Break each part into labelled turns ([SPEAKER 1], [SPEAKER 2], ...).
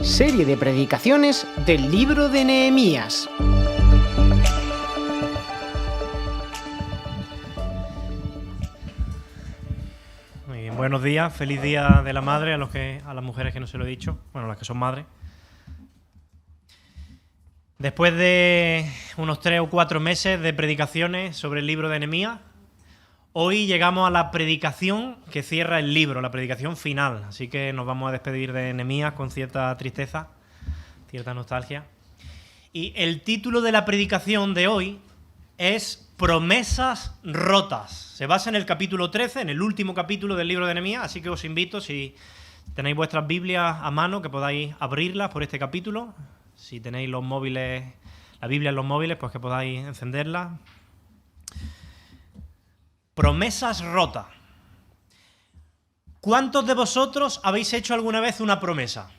[SPEAKER 1] Serie de predicaciones del libro de Nehemías.
[SPEAKER 2] Muy bien, buenos días, feliz día de la madre a las mujeres que no se lo he dicho, bueno, las que son madres. Después de unos 3 o 4 meses de predicaciones sobre el libro de Nehemías, hoy llegamos a la predicación que cierra el libro, la predicación final. Así que nos vamos a despedir de Nehemías con cierta tristeza, cierta nostalgia. Y el título de la predicación de hoy es Promesas rotas. Se basa en el capítulo 13, en el último capítulo del libro de Nehemías, así que os invito, si tenéis vuestras Biblias a mano, que podáis abrirlas por este capítulo. Si tenéis los móviles, la Biblia en los móviles, pues que podáis encenderla. Promesas rotas. ¿Cuántos de vosotros habéis hecho alguna vez una promesa?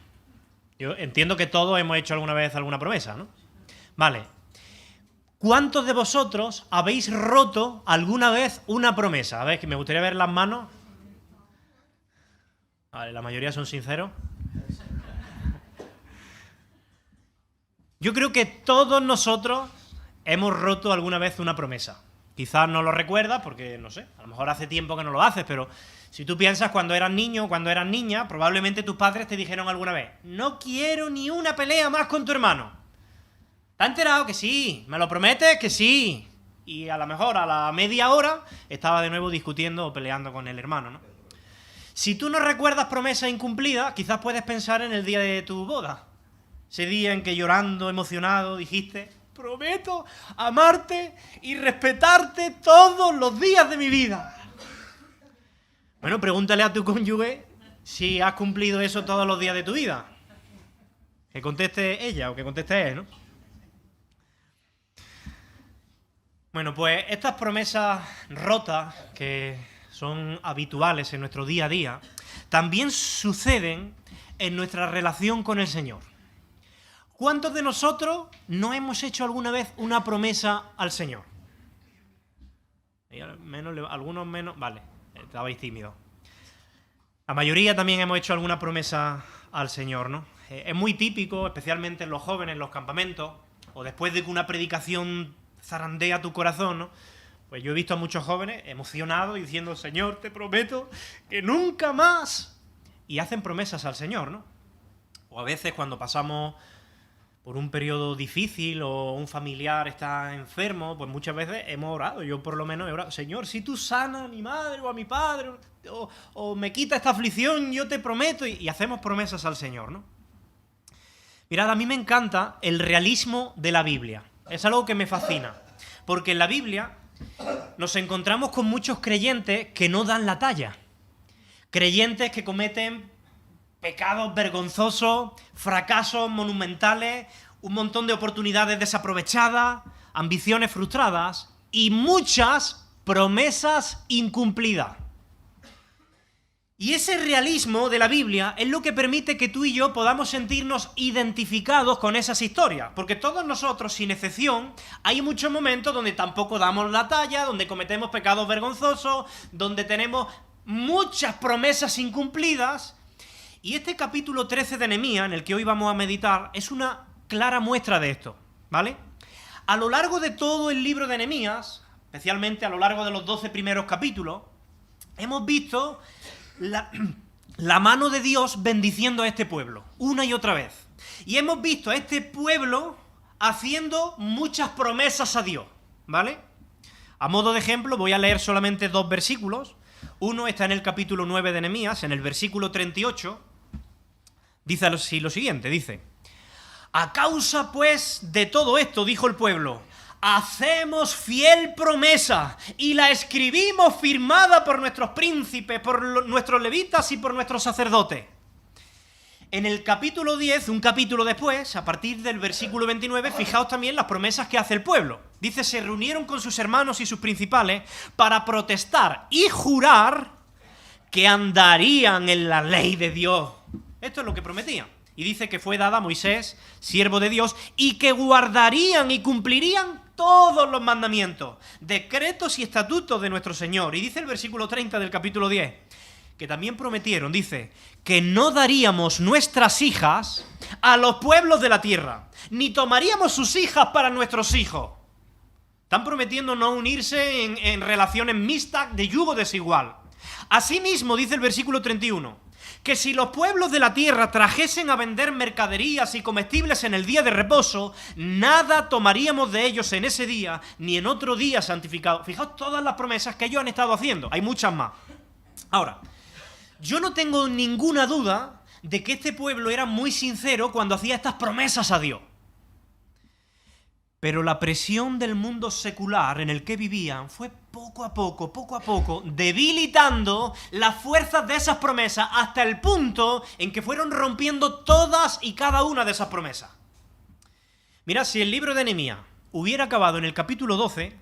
[SPEAKER 2] Yo entiendo que todos hemos hecho alguna vez alguna promesa, ¿no? Vale. ¿Cuántos de vosotros habéis roto alguna vez una promesa? A ver, que me gustaría ver las manos. Vale, la mayoría son sinceros. Yo creo que todos nosotros hemos roto alguna vez una promesa. Quizás no lo recuerdas porque, no sé, a lo mejor hace tiempo que no lo haces, pero si tú piensas cuando eras niño o cuando eras niña, probablemente tus padres te dijeron alguna vez: no quiero ni una pelea más con tu hermano. ¿Te has enterado? Que sí. ¿Me lo prometes? Que sí. Y a lo mejor a la media hora estaba de nuevo discutiendo o peleando con el hermano, ¿no? Si tú no recuerdas promesas incumplidas, quizás puedes pensar en el día de tu boda. Ese día en que llorando, emocionado, dijiste: prometo amarte y respetarte todos los días de mi vida. Bueno, pregúntale a tu cónyuge si has cumplido eso todos los días de tu vida. Que conteste ella o que conteste él, ¿no? Bueno, pues estas promesas rotas, que son habituales en nuestro día a día, también suceden en nuestra relación con el Señor. ¿Cuántos de nosotros no hemos hecho alguna vez una promesa al Señor? Algunos menos, vale, estabais tímidos. La mayoría también hemos hecho alguna promesa al Señor, ¿no? Es muy típico, especialmente en los jóvenes, en los campamentos, o después de que una predicación zarandea tu corazón, ¿no? Pues yo he visto a muchos jóvenes emocionados diciendo: Señor, te prometo que nunca más. Y hacen promesas al Señor, ¿no? O a veces cuando pasamos por un periodo difícil o un familiar está enfermo, pues muchas veces hemos orado. Yo por lo menos he orado: Señor, si tú sanas a mi madre o a mi padre o me quita esta aflicción, yo te prometo. Y hacemos promesas al Señor, ¿no? Mirad, a mí me encanta el realismo de la Biblia. Es algo que me fascina. Porque en la Biblia nos encontramos con muchos creyentes que no dan la talla. Creyentes que cometen pecados vergonzosos, fracasos monumentales, un montón de oportunidades desaprovechadas, ambiciones frustradas y muchas promesas incumplidas. Y ese realismo de la Biblia es lo que permite que tú y yo podamos sentirnos identificados con esas historias. Porque todos nosotros, sin excepción, hay muchos momentos donde tampoco damos la talla, donde cometemos pecados vergonzosos, donde tenemos muchas promesas incumplidas. Y este capítulo 13 de Nehemías, en el que hoy vamos a meditar, es una clara muestra de esto, ¿vale? A lo largo de todo el libro de Nehemías, especialmente a lo largo de los 12 primeros capítulos, hemos visto la mano de Dios bendiciendo a este pueblo, una y otra vez. Y hemos visto a este pueblo haciendo muchas promesas a Dios, ¿vale? A modo de ejemplo, voy a leer solamente 2 versículos. Uno está en el capítulo 9 de Nehemías, en el versículo 38, dice así lo siguiente, dice: a causa pues de todo esto, dijo el pueblo, hacemos fiel promesa y la escribimos firmada por nuestros príncipes, por nuestros levitas y por nuestros sacerdotes. En el capítulo 10, un capítulo después, a partir del versículo 29, fijaos también las promesas que hace el pueblo. Dice: se reunieron con sus hermanos y sus principales para protestar y jurar que andarían en la ley de Dios. Esto es lo que prometían. Y dice que fue dada a Moisés, siervo de Dios, y que guardarían y cumplirían todos los mandamientos, decretos y estatutos de nuestro Señor. Y dice el versículo 30 del capítulo 10, que también prometieron, dice, que no daríamos nuestras hijas a los pueblos de la tierra, ni tomaríamos sus hijas para nuestros hijos. Están prometiendo no unirse en relaciones mixtas de yugo desigual. Asimismo, dice el versículo 31, que si los pueblos de la tierra trajesen a vender mercaderías y comestibles en el día de reposo, nada tomaríamos de ellos en ese día, ni en otro día santificado. Fijaos todas las promesas que ellos han estado haciendo, hay muchas más. Ahora, yo no tengo ninguna duda de que este pueblo era muy sincero cuando hacía estas promesas a Dios. Pero la presión del mundo secular en el que vivían fue poco a poco, debilitando las fuerzas de esas promesas hasta el punto en que fueron rompiendo todas y cada una de esas promesas. Mirad, si el libro de Nehemías hubiera acabado en el capítulo 12,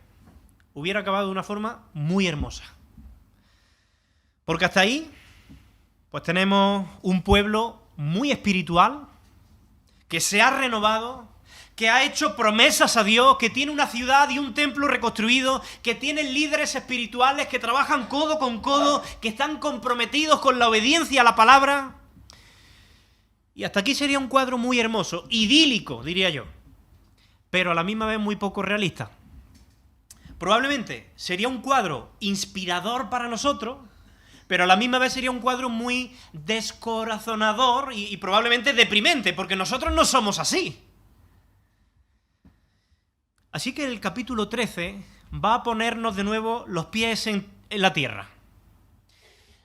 [SPEAKER 2] hubiera acabado de una forma muy hermosa. Porque hasta ahí, pues tenemos un pueblo muy espiritual, que se ha renovado, que ha hecho promesas a Dios, que tiene una ciudad y un templo reconstruido, que tiene líderes espirituales que trabajan codo con codo, que están comprometidos con la obediencia a la palabra. Y hasta aquí sería un cuadro muy hermoso, idílico, diría yo, pero a la misma vez muy poco realista. Probablemente sería un cuadro inspirador para nosotros, pero a la misma vez sería un cuadro muy descorazonador y probablemente deprimente, porque nosotros no somos así. Así que el capítulo 13 va a ponernos de nuevo los pies en la tierra.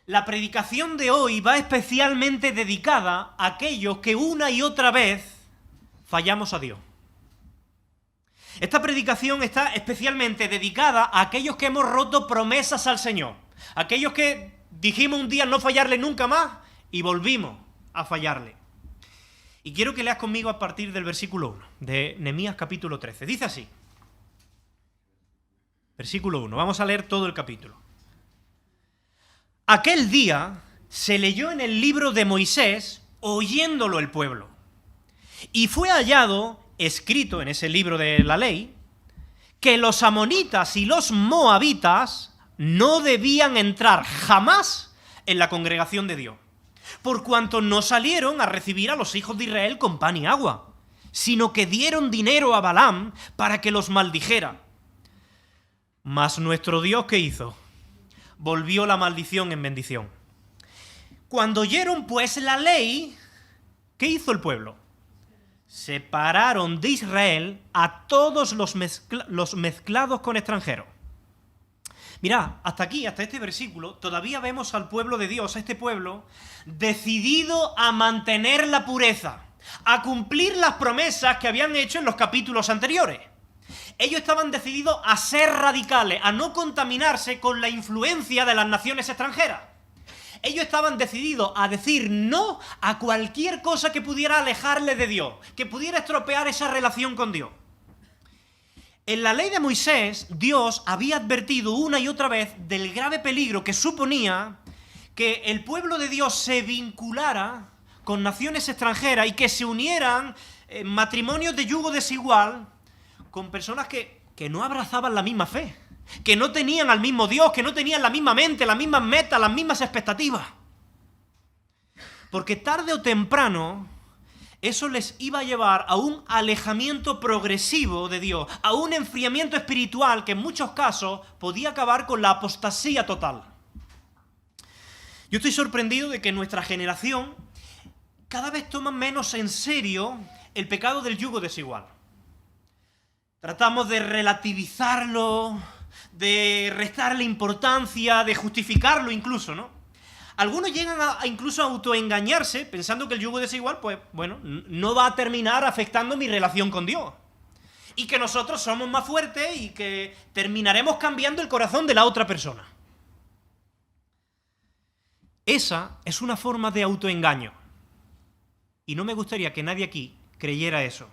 [SPEAKER 2] La predicación de hoy va especialmente dedicada a aquellos que una y otra vez fallamos a Dios. Esta predicación está especialmente dedicada a aquellos que hemos roto promesas al Señor. Aquellos que dijimos un día no fallarle nunca más y volvimos a fallarle. Y quiero que leas conmigo a partir del versículo 1 de Nehemías capítulo 13. Dice así. Versículo 1. Vamos a leer todo el capítulo. Aquel día se leyó en el libro de Moisés, oyéndolo el pueblo. Y fue hallado, escrito en ese libro de la ley, que los amonitas y los moabitas no debían entrar jamás en la congregación de Dios, por cuanto no salieron a recibir a los hijos de Israel con pan y agua, sino que dieron dinero a Balaam para que los maldijera. Mas nuestro Dios, ¿qué hizo? Volvió la maldición en bendición. Cuando oyeron pues la ley, ¿qué hizo el pueblo? Separaron de Israel a todos los mezclados con extranjeros. Mirad, hasta aquí, hasta este versículo, todavía vemos al pueblo de Dios, a este pueblo, decidido a mantener la pureza, a cumplir las promesas que habían hecho en los capítulos anteriores. Ellos estaban decididos a ser radicales, a no contaminarse con la influencia de las naciones extranjeras. Ellos estaban decididos a decir no a cualquier cosa que pudiera alejarle de Dios, que pudiera estropear esa relación con Dios. En la ley de Moisés, Dios había advertido una y otra vez del grave peligro que suponía que el pueblo de Dios se vinculara con naciones extranjeras y que se unieran en matrimonios de yugo desigual con personas que no abrazaban la misma fe, que no tenían al mismo Dios, que no tenían la misma mente, las mismas metas, las mismas expectativas. Porque tarde o temprano eso les iba a llevar a un alejamiento progresivo de Dios, a un enfriamiento espiritual que en muchos casos podía acabar con la apostasía total. Yo estoy sorprendido de que nuestra generación cada vez toma menos en serio el pecado del yugo desigual. Tratamos de relativizarlo, de restarle importancia, de justificarlo incluso, ¿no? Algunos llegan incluso a autoengañarse pensando que el yugo desigual, pues, bueno, no va a terminar afectando mi relación con Dios. Y que nosotros somos más fuertes y que terminaremos cambiando el corazón de la otra persona. Esa es una forma de autoengaño. Y no me gustaría que nadie aquí creyera eso.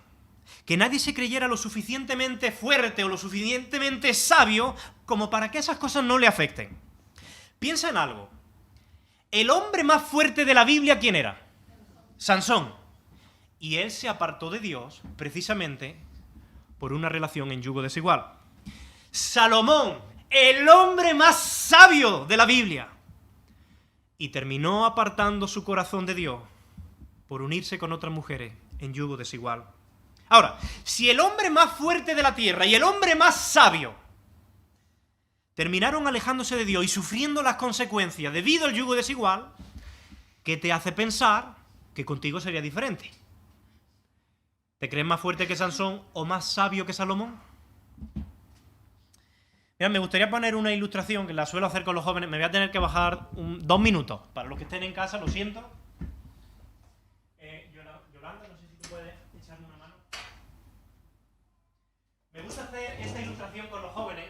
[SPEAKER 2] Que nadie se creyera lo suficientemente fuerte o lo suficientemente sabio como para que esas cosas no le afecten. Piensa en algo. El hombre más fuerte de la Biblia, ¿quién era? Sansón. Y él se apartó de Dios precisamente por una relación en yugo desigual. Salomón, el hombre más sabio de la Biblia. y terminó apartando su corazón de Dios por unirse con otras mujeres en yugo desigual. Ahora, si el hombre más fuerte de la tierra y el hombre más sabio terminaron alejándose de Dios y sufriendo las consecuencias debido al yugo desigual, ¿qué te hace pensar que contigo sería diferente? ¿Te crees más fuerte que Sansón o más sabio que Salomón? Mira, me gustaría poner una ilustración que la suelo hacer con los jóvenes. Me voy a tener que bajar 2 minutos. Para los que estén en casa, lo siento. Yolanda, no sé si tú puedes echarme una mano. Me gusta hacer esta ilustración con los jóvenes.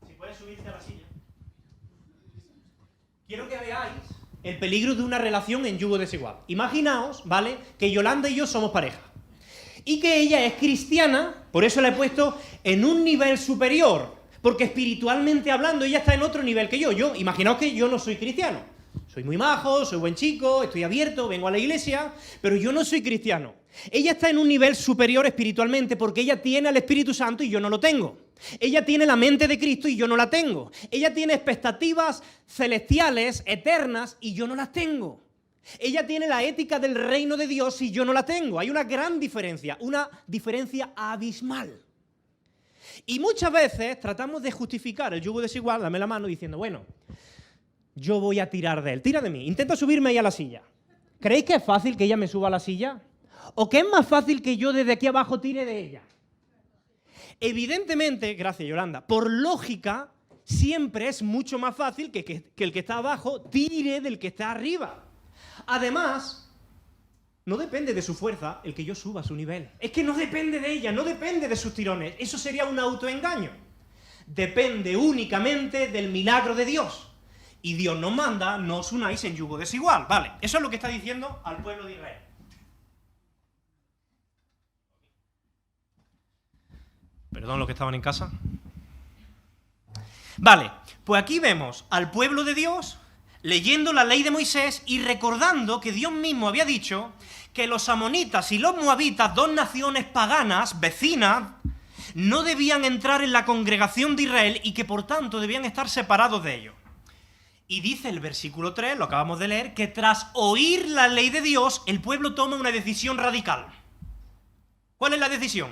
[SPEAKER 2] Si puedes subirte a la silla. Quiero que veáis el peligro de una relación en yugo desigual. Imaginaos, ¿vale?, que Yolanda y yo somos pareja. Y que ella es cristiana, por eso la he puesto en un nivel superior. Porque espiritualmente hablando, ella está en otro nivel que yo. Imaginaos que yo no soy cristiano. Soy muy majo, soy buen chico, estoy abierto, vengo a la iglesia, pero yo no soy cristiano. Ella está en un nivel superior espiritualmente porque ella tiene al Espíritu Santo y yo no lo tengo. Ella tiene la mente de Cristo y yo no la tengo. Ella tiene expectativas celestiales, eternas, y yo no las tengo. Ella tiene la ética del reino de Dios y yo no la tengo. Hay una gran diferencia, una diferencia abismal. Y muchas veces tratamos de justificar el yugo desigual, dame la mano, diciendo, bueno, yo voy a tirar de él, tira de mí, intenta subirme ahí a la silla. ¿Creéis que es fácil que ella me suba a la silla? ¿O que es más fácil que yo desde aquí abajo tire de ella? Evidentemente, gracias Yolanda, por lógica, siempre es mucho más fácil que el que está abajo tire del que está arriba. Además, no depende de su fuerza el que yo suba a su nivel. Es que no depende de ella, no depende de sus tirones. Eso sería un autoengaño. Depende únicamente del milagro de Dios. Y Dios nos manda, no os unáis en yugo desigual. Vale, eso es lo que está diciendo al pueblo de Israel. Perdón, los que estaban en casa. Vale, pues aquí vemos al pueblo de Dios leyendo la ley de Moisés y recordando que Dios mismo había dicho que los amonitas y los moabitas, 2 naciones paganas, vecinas, no debían entrar en la congregación de Israel y que por tanto debían estar separados de ellos. Y dice el versículo 3, lo acabamos de leer, que tras oír la ley de Dios, el pueblo toma una decisión radical. ¿Cuál es la decisión?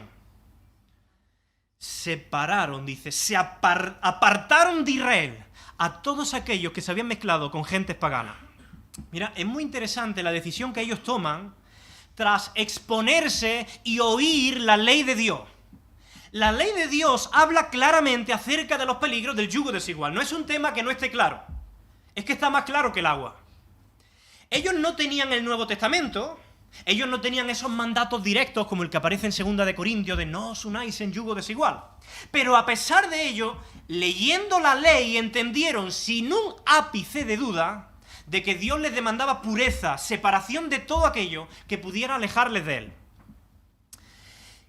[SPEAKER 2] Separaron, dice, se apartaron de Israel a todos aquellos que se habían mezclado con gentes paganas. Mira, es muy interesante la decisión que ellos toman tras exponerse y oír la ley de Dios. La ley de Dios habla claramente acerca de los peligros del yugo desigual. No es un tema que no esté claro. Es que está más claro que el agua. Ellos no tenían el Nuevo Testamento. Ellos no tenían esos mandatos directos como el que aparece en 2 de Corintios de no os unáis en yugo desigual. Pero a pesar de ello, leyendo la ley entendieron sin un ápice de duda de que Dios les demandaba pureza, separación de todo aquello que pudiera alejarles de Él.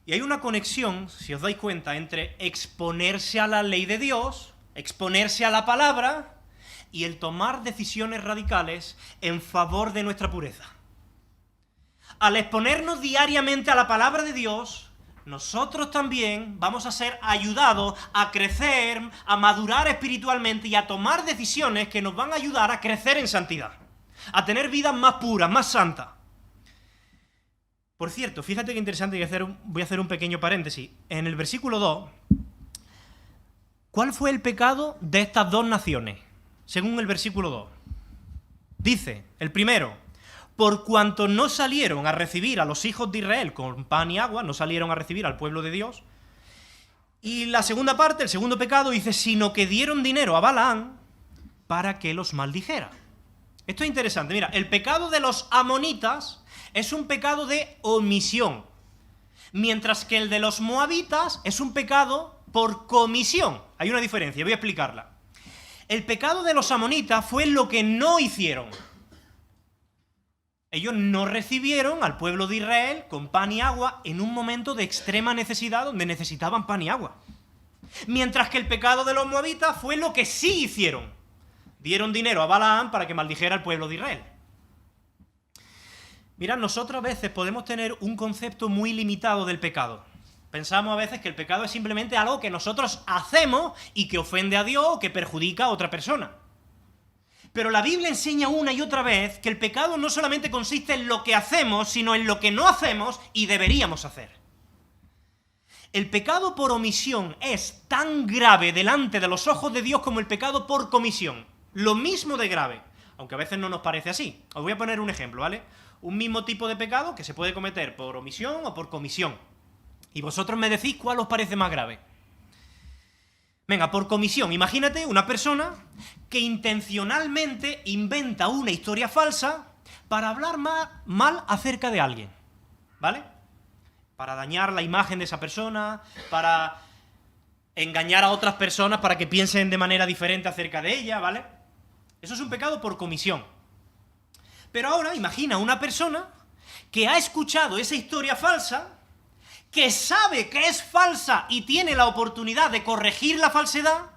[SPEAKER 2] Y hay una conexión, si os dais cuenta, entre exponerse a la ley de Dios, exponerse a la palabra y el tomar decisiones radicales en favor de nuestra pureza. Al exponernos diariamente a la palabra de Dios, nosotros también vamos a ser ayudados a crecer, a madurar espiritualmente y a tomar decisiones que nos van a ayudar a crecer en santidad, a tener vidas más puras, más santas. Por cierto, fíjate qué interesante, voy a hacer un pequeño paréntesis. En el versículo 2, ¿cuál fue el pecado de estas 2 naciones? Según el versículo 2. Dice, el primero, por cuanto no salieron a recibir a los hijos de Israel con pan y agua, no salieron a recibir al pueblo de Dios. Y la segunda parte, el segundo pecado, dice, sino que dieron dinero a Balaam para que los maldijera. Esto es interesante. Mira, el pecado de los amonitas es un pecado de omisión, mientras que el de los moabitas es un pecado por comisión. Hay una diferencia, voy a explicarla. El pecado de los amonitas fue lo que no hicieron. Ellos no recibieron al pueblo de Israel con pan y agua en un momento de extrema necesidad donde necesitaban pan y agua. Mientras que el pecado de los moabitas fue lo que sí hicieron. Dieron dinero a Balaam para que maldijera al pueblo de Israel. Mirad, nosotros a veces podemos tener un concepto muy limitado del pecado. Pensamos a veces que el pecado es simplemente algo que nosotros hacemos y que ofende a Dios o que perjudica a otra persona. Pero la Biblia enseña una y otra vez que el pecado no solamente consiste en lo que hacemos, sino en lo que no hacemos y deberíamos hacer. El pecado por omisión es tan grave delante de los ojos de Dios como el pecado por comisión. Lo mismo de grave, aunque a veces no nos parece así. Os voy a poner un ejemplo, ¿vale? Un mismo tipo de pecado que se puede cometer por omisión o por comisión. Y vosotros me decís cuál os parece más grave. Venga, por comisión, imagínate una persona que intencionalmente inventa una historia falsa para hablar mal acerca de alguien, ¿vale? Para dañar la imagen de esa persona, para engañar a otras personas para que piensen de manera diferente acerca de ella, ¿vale? Eso es un pecado por comisión. Pero ahora imagina una persona que ha escuchado esa historia falsa, que sabe que es falsa y tiene la oportunidad de corregir la falsedad,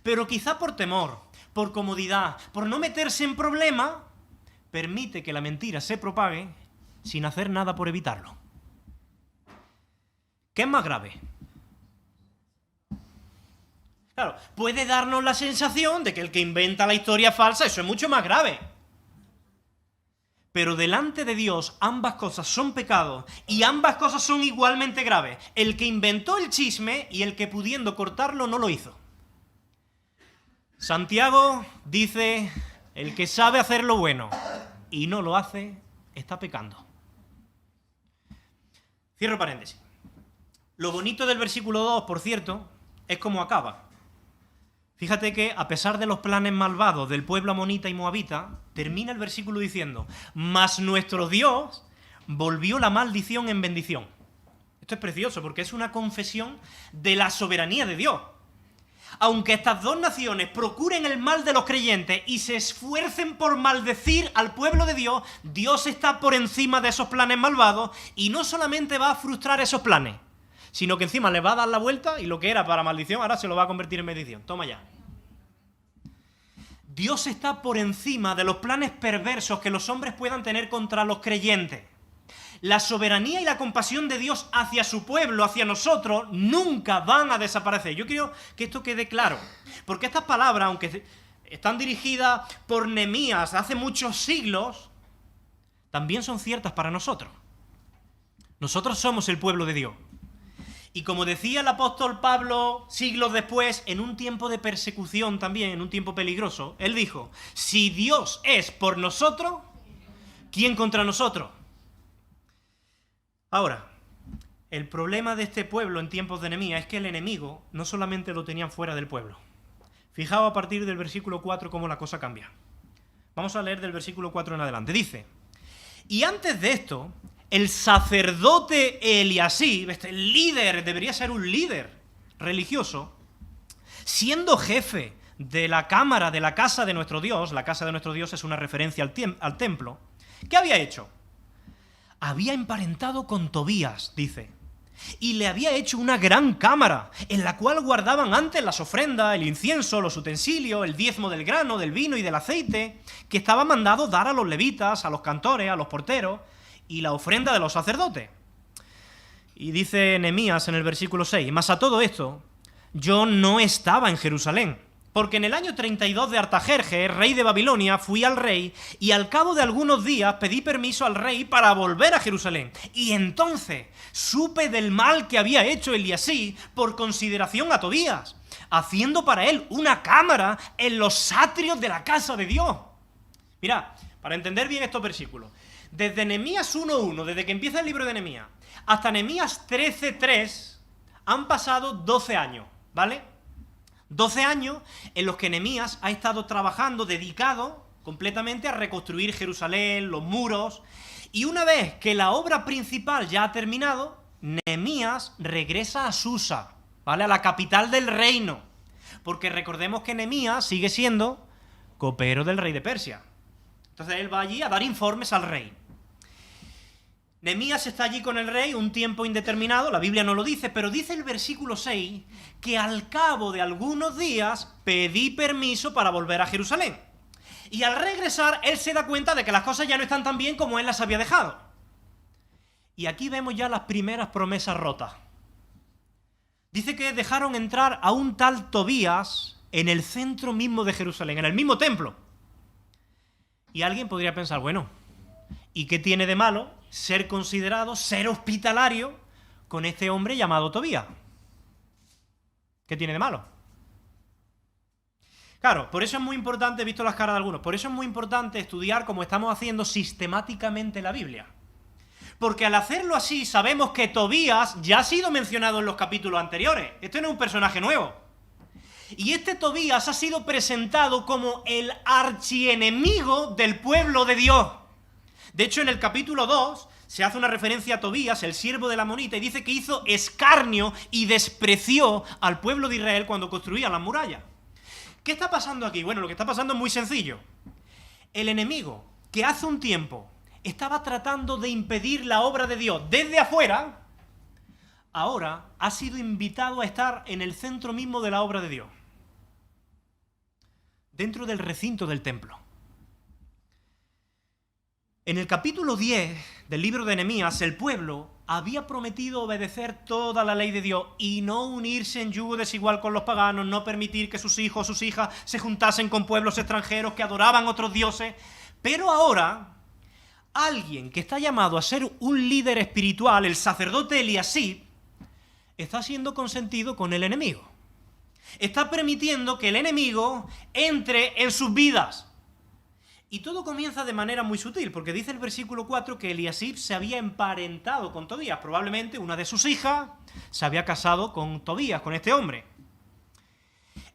[SPEAKER 2] pero quizá por temor, por comodidad, por no meterse en problema, permite que la mentira se propague sin hacer nada por evitarlo. ¿Qué es más grave? Claro, puede darnos la sensación de que el que inventa la historia falsa, eso es mucho más grave. Pero delante de Dios ambas cosas son pecados y ambas cosas son igualmente graves. El que inventó el chisme y el que pudiendo cortarlo no lo hizo. Santiago dice, el que sabe hacer lo bueno y no lo hace, está pecando. Cierro paréntesis. Lo bonito del versículo 2, por cierto, es cómo acaba. Fíjate que, a pesar de los planes malvados del pueblo amonita y moabita, termina el versículo diciendo, mas nuestro Dios volvió la maldición en bendición. Esto es precioso porque es una confesión de la soberanía de Dios. Aunque estas dos naciones procuren el mal de los creyentes y se esfuercen por maldecir al pueblo de Dios, Dios está por encima de esos planes malvados y no solamente va a frustrar esos planes, sino que encima le va a dar la vuelta y lo que era para maldición ahora se lo va a convertir en bendición. Toma ya. Dios está por encima de los planes perversos que los hombres puedan tener contra los creyentes. La soberanía y la compasión de Dios hacia su pueblo, hacia nosotros, nunca van a desaparecer. Yo quiero que esto quede claro, porque estas palabras, aunque están dirigidas por Nehemías hace muchos siglos, también son ciertas para nosotros. Nosotros somos el pueblo de Dios. Y como decía el apóstol Pablo siglos después, en un tiempo de persecución también, en un tiempo peligroso, él dijo, si Dios es por nosotros, ¿quién contra nosotros? Ahora, el problema de este pueblo en tiempos de Nehemías es que el enemigo no solamente lo tenían fuera del pueblo. Fijaos a partir del versículo 4 cómo la cosa cambia. Vamos a leer del versículo 4 en adelante. Dice, y antes de esto, el sacerdote Eliasib, este líder, debería ser un líder religioso, siendo jefe de la cámara de la casa de nuestro Dios, la casa de nuestro Dios es una referencia al templo, ¿qué había hecho? Había emparentado con Tobías, dice, y le había hecho una gran cámara, en la cual guardaban antes las ofrendas, el incienso, los utensilios, el diezmo del grano, del vino y del aceite, que estaba mandado dar a los levitas, a los cantores, a los porteros, y la ofrenda de los sacerdotes. Y dice Nehemías en el versículo 6, mas a todo esto, yo no estaba en Jerusalén, porque en el año 32 de Artajerjes, rey de Babilonia, fui al rey, y al cabo de algunos días pedí permiso al rey para volver a Jerusalén. Y entonces supe del mal que había hecho Eliasib por consideración a Tobías, haciendo para él una cámara en los atrios de la casa de Dios. Mira, para entender bien estos versículos, desde Nehemías 1.1, desde que empieza el libro de Nehemías, hasta Nehemías 13.3, han pasado 12 años, ¿vale? 12 años en los que Nehemías ha estado trabajando, dedicado completamente a reconstruir Jerusalén, los muros, y una vez que la obra principal ya ha terminado, Nehemías regresa a Susa, ¿vale? A la capital del reino, porque recordemos que Nehemías sigue siendo copero del rey de Persia. Entonces él va allí a dar informes al rey. Nehemías está allí con el rey un tiempo indeterminado, la Biblia no lo dice, pero dice el versículo 6 que al cabo de algunos días pedí permiso para volver a Jerusalén. Y al regresar, él se da cuenta de que las cosas ya no están tan bien como él las había dejado. Y aquí vemos ya las primeras promesas rotas. Dice que dejaron entrar a un tal Tobías en el centro mismo de Jerusalén, en el mismo templo. Y alguien podría pensar, bueno, ¿y qué tiene de malo ser considerado, ser hospitalario con este hombre llamado Tobías? ¿Qué tiene de malo? Claro, por eso es muy importante, he visto las caras de algunos, por eso es muy importante estudiar, como estamos haciendo, sistemáticamente la Biblia. Porque al hacerlo así, sabemos que Tobías ya ha sido mencionado en los capítulos anteriores. Este no es un personaje nuevo. Y este Tobías ha sido presentado como el archienemigo del pueblo de Dios. De hecho, en el capítulo 2 se hace una referencia a Tobías, el siervo de la Amonita, y dice que hizo escarnio y despreció al pueblo de Israel cuando construían las murallas. ¿Qué está pasando aquí? Bueno, lo que está pasando es muy sencillo. El enemigo, que hace un tiempo estaba tratando de impedir la obra de Dios desde afuera, ahora ha sido invitado a estar en el centro mismo de la obra de Dios, dentro del recinto del templo. En el capítulo 10 del libro de Nehemías, el pueblo había prometido obedecer toda la ley de Dios y no unirse en yugo desigual con los paganos, no permitir que sus hijos o sus hijas se juntasen con pueblos extranjeros que adoraban otros dioses. Pero ahora, alguien que está llamado a ser un líder espiritual, el sacerdote Eliasib, está siendo consentido con el enemigo. Está permitiendo que el enemigo entre en sus vidas. Y todo comienza de manera muy sutil, porque dice el versículo 4 que Eliasib se había emparentado con Tobías. Probablemente una de sus hijas se había casado con Tobías, con este hombre.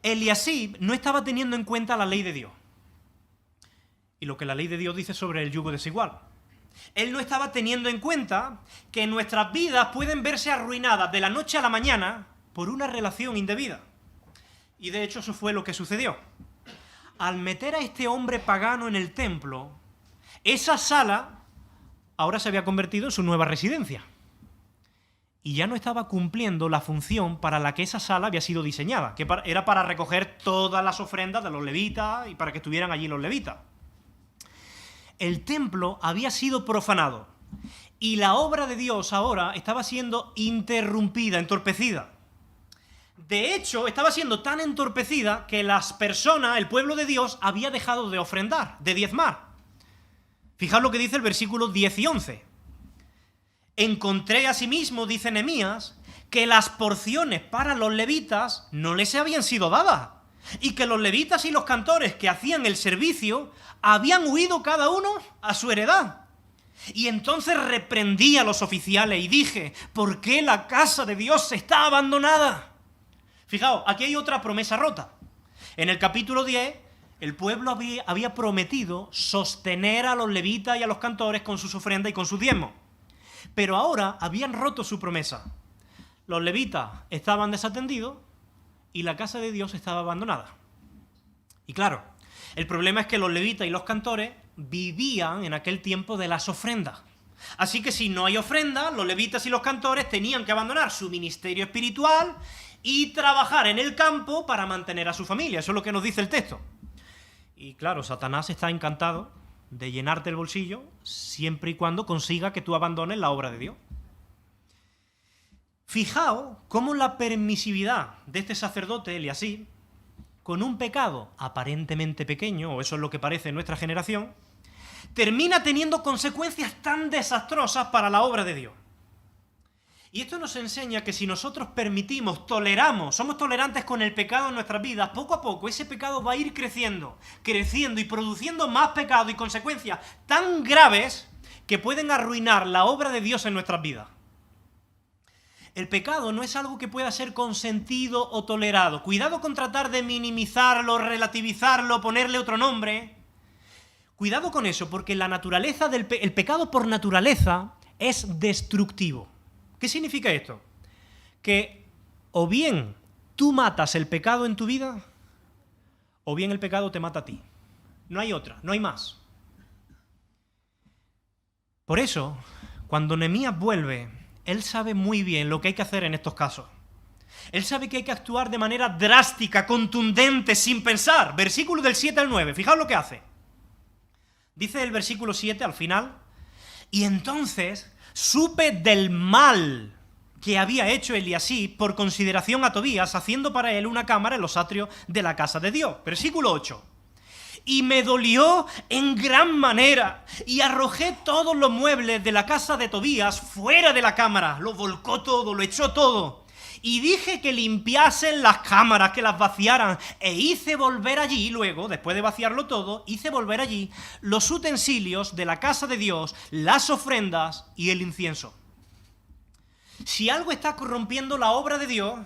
[SPEAKER 2] Eliasib no estaba teniendo en cuenta la ley de Dios. Y lo que la ley de Dios dice sobre el yugo desigual. Él no estaba teniendo en cuenta que nuestras vidas pueden verse arruinadas de la noche a la mañana por una relación indebida. Y de hecho eso fue lo que sucedió. Al meter a este hombre pagano en el templo, esa sala ahora se había convertido en su nueva residencia. Y ya no estaba cumpliendo la función para la que esa sala había sido diseñada, que era para recoger todas las ofrendas de los levitas y para que estuvieran allí los levitas. El templo había sido profanado y la obra de Dios ahora estaba siendo interrumpida, entorpecida. De hecho, estaba siendo tan entorpecida que las personas, el pueblo de Dios, había dejado de ofrendar, de diezmar. Fijaos lo que dice el versículo 10 y 11. Encontré asimismo, dice Nehemías, que las porciones para los levitas no les habían sido dadas, y que los levitas y los cantores que hacían el servicio habían huido cada uno a su heredad. Y entonces reprendí a los oficiales y dije, ¿por qué la casa de Dios está abandonada? Fijaos, aquí hay otra promesa rota. En el capítulo 10, el pueblo había prometido sostener a los levitas y a los cantores con sus ofrendas y con sus diezmos. Pero ahora habían roto su promesa. Los levitas estaban desatendidos y la casa de Dios estaba abandonada. Y claro, el problema es que los levitas y los cantores vivían en aquel tiempo de las ofrendas. Así que si no hay ofrenda, los levitas y los cantores tenían que abandonar su ministerio espiritual y trabajar en el campo para mantener a su familia. Eso es lo que nos dice el texto. Y claro, Satanás está encantado de llenarte el bolsillo siempre y cuando consiga que tú abandones la obra de Dios. Fijaos cómo la permisividad de este sacerdote Eliasib, con un pecado aparentemente pequeño, o eso es lo que parece en nuestra generación, termina teniendo consecuencias tan desastrosas para la obra de Dios. Y esto nos enseña que si nosotros permitimos, toleramos, somos tolerantes con el pecado en nuestras vidas, poco a poco ese pecado va a ir creciendo y produciendo más pecado y consecuencias tan graves que pueden arruinar la obra de Dios en nuestras vidas. El pecado no es algo que pueda ser consentido o tolerado. Cuidado con tratar de minimizarlo, relativizarlo, ponerle otro nombre. Cuidado con eso, porque la naturaleza el pecado por naturaleza es destructivo. ¿Qué significa esto? Que o bien tú matas el pecado en tu vida, o bien el pecado te mata a ti. No hay otra, no hay más. Por eso, cuando Nehemías vuelve, él sabe muy bien lo que hay que hacer en estos casos. Él sabe que hay que actuar de manera drástica, contundente, sin pensar. Versículo del 7 al 9, fijaos lo que hace. Dice el versículo 7 al final, y entonces supe del mal que había hecho Eliasib por consideración a Tobías, haciendo para él una cámara en los atrios de la casa de Dios. Versículo 8. y me dolió en gran manera, y arrojé todos los muebles de la casa de Tobías fuera de la cámara, lo volcó todo, lo echó todo, y dije que limpiasen las cámaras, que las vaciaran, e hice volver allí, luego, después de vaciarlo todo, hice volver allí los utensilios de la casa de Dios, las ofrendas y el incienso. Si algo está corrompiendo la obra de Dios,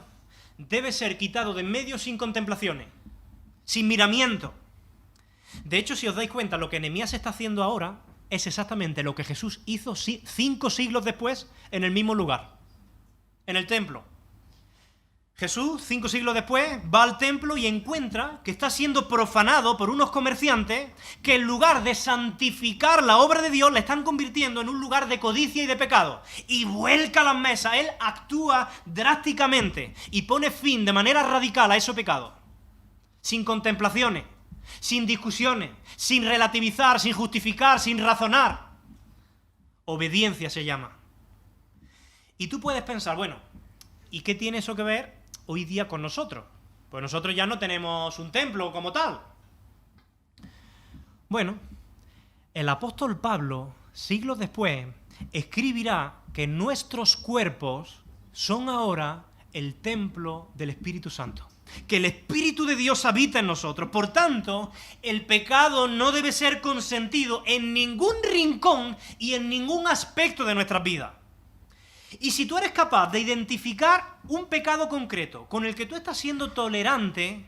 [SPEAKER 2] debe ser quitado de en medio sin contemplaciones, sin miramiento. De hecho, si os dais cuenta, lo que Nehemías está haciendo ahora es exactamente lo que Jesús hizo 5 siglos después en el mismo lugar, en el templo. Jesús, 5 siglos después, va al templo y encuentra que está siendo profanado por unos comerciantes que en lugar de santificar la obra de Dios, la están convirtiendo en un lugar de codicia y de pecado. Y vuelca las mesas, él actúa drásticamente y pone fin de manera radical a ese pecado. Sin contemplaciones, sin discusiones, sin relativizar, sin justificar, sin razonar. Obediencia se llama. Y tú puedes pensar, bueno, ¿y qué tiene eso que ver hoy día con nosotros? Pues nosotros ya no tenemos un templo como tal. Bueno, el apóstol Pablo, siglos después, escribirá que nuestros cuerpos son ahora el templo del Espíritu Santo, que el Espíritu de Dios habita en nosotros. Por tanto, el pecado no debe ser consentido en ningún rincón y en ningún aspecto de nuestras vidas. Y si tú eres capaz de identificar un pecado concreto con el que tú estás siendo tolerante,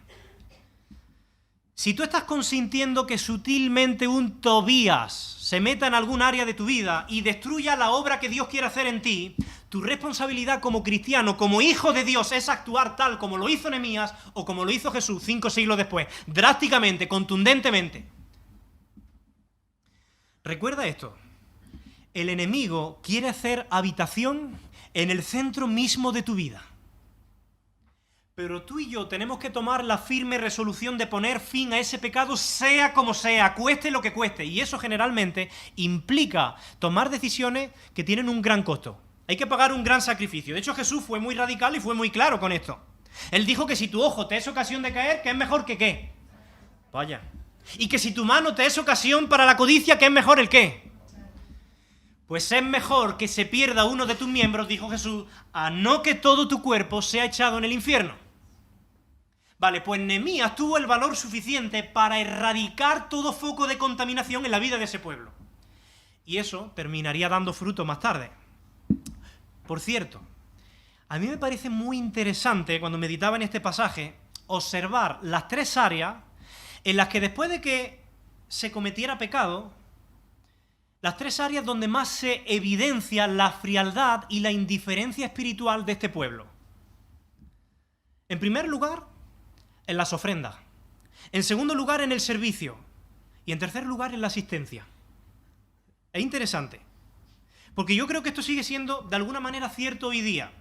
[SPEAKER 2] si tú estás consintiendo que sutilmente un Tobías se meta en algún área de tu vida y destruya la obra que Dios quiere hacer en ti, tu responsabilidad como cristiano, como hijo de Dios, es actuar tal como lo hizo Nehemías o como lo hizo Jesús 5 siglos después, drásticamente, contundentemente. Recuerda esto. El enemigo quiere hacer habitación en el centro mismo de tu vida. Pero tú y yo tenemos que tomar la firme resolución de poner fin a ese pecado, sea como sea, cueste lo que cueste. Y eso generalmente implica tomar decisiones que tienen un gran costo. Hay que pagar un gran sacrificio. De hecho, Jesús fue muy radical y fue muy claro con esto. Él dijo que si tu ojo te es ocasión de caer, ¿qué es mejor que qué? Vaya. Y que si tu mano te es ocasión para la codicia, ¿qué es mejor el qué? Pues es mejor que se pierda uno de tus miembros, dijo Jesús, a no que todo tu cuerpo sea echado en el infierno. Vale, pues Nehemías tuvo el valor suficiente para erradicar todo foco de contaminación en la vida de ese pueblo. Y eso terminaría dando fruto más tarde. Por cierto, a mí me parece muy interesante, cuando meditaba en este pasaje, observar las 3 áreas en las que después de que se cometiera pecado, las 3 áreas donde más se evidencia la frialdad y la indiferencia espiritual de este pueblo. En primer lugar, en las ofrendas. En segundo lugar, en el servicio. Y en tercer lugar, en la asistencia. Es interesante, porque yo creo que esto sigue siendo de alguna manera cierto hoy día.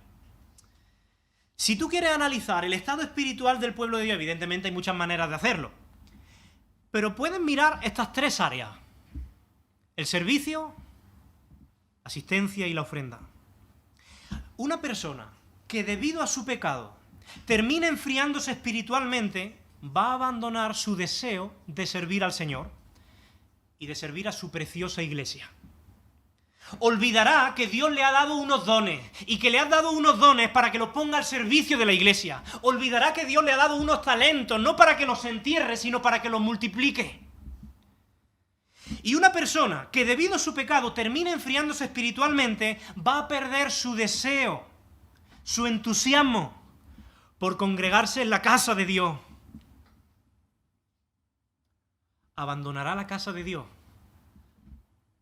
[SPEAKER 2] Si tú quieres analizar el estado espiritual del pueblo de Dios, evidentemente hay muchas maneras de hacerlo, pero puedes mirar estas 3 áreas. El servicio, asistencia y la ofrenda. Una persona que debido a su pecado termina enfriándose espiritualmente, va a abandonar su deseo de servir al Señor y de servir a su preciosa iglesia. Olvidará que Dios le ha dado unos dones y que le ha dado unos dones para que los ponga al servicio de la iglesia. Olvidará que Dios le ha dado unos talentos, no para que los entierre, sino para que los multiplique. Y una persona que debido a su pecado termina enfriándose espiritualmente, va a perder su deseo, su entusiasmo por congregarse en la casa de Dios. Abandonará la casa de Dios,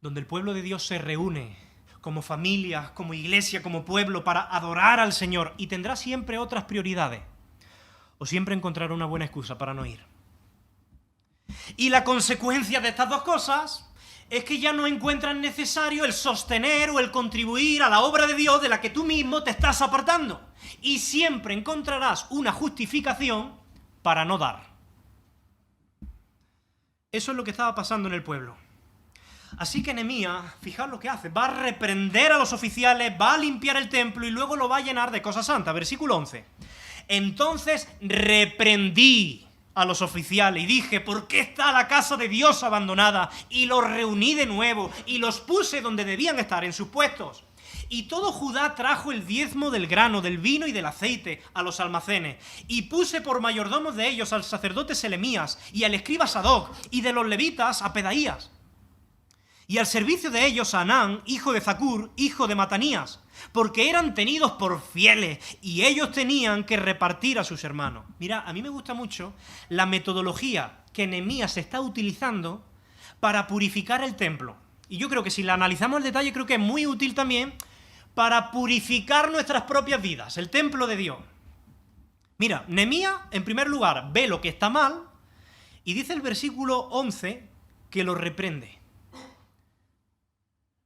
[SPEAKER 2] donde el pueblo de Dios se reúne como familia, como iglesia, como pueblo, para adorar al Señor, y tendrá siempre otras prioridades, o siempre encontrará una buena excusa para no ir. Y la consecuencia de estas 2 cosas es que ya no encuentras necesario el sostener o el contribuir a la obra de Dios de la que tú mismo te estás apartando. Y siempre encontrarás una justificación para no dar. Eso es lo que estaba pasando en el pueblo. Así que Nehemías, fijaos lo que hace, va a reprender a los oficiales, va a limpiar el templo y luego lo va a llenar de cosas santas. Versículo 11. Entonces reprendí a los oficiales y dije, ¿por qué está la casa de Dios abandonada? Y los reuní de nuevo y los puse donde debían estar, en sus puestos. Y todo Judá trajo el diezmo del grano, del vino y del aceite a los almacenes. Y puse por mayordomos de ellos al sacerdote Selemías y al escriba Sadoc, y de los levitas a Pedaías. Y al servicio de ellos a Anán, hijo de Zacur, hijo de Matanías, porque eran tenidos por fieles, y ellos tenían que repartir a sus hermanos. Mira, a mí me gusta mucho la metodología que Nehemías está utilizando para purificar el templo. Y yo creo que si la analizamos al detalle, creo que es muy útil también para purificar nuestras propias vidas, el templo de Dios. Mira, Nehemías, en primer lugar, ve lo que está mal y dice el versículo 11 que lo reprende.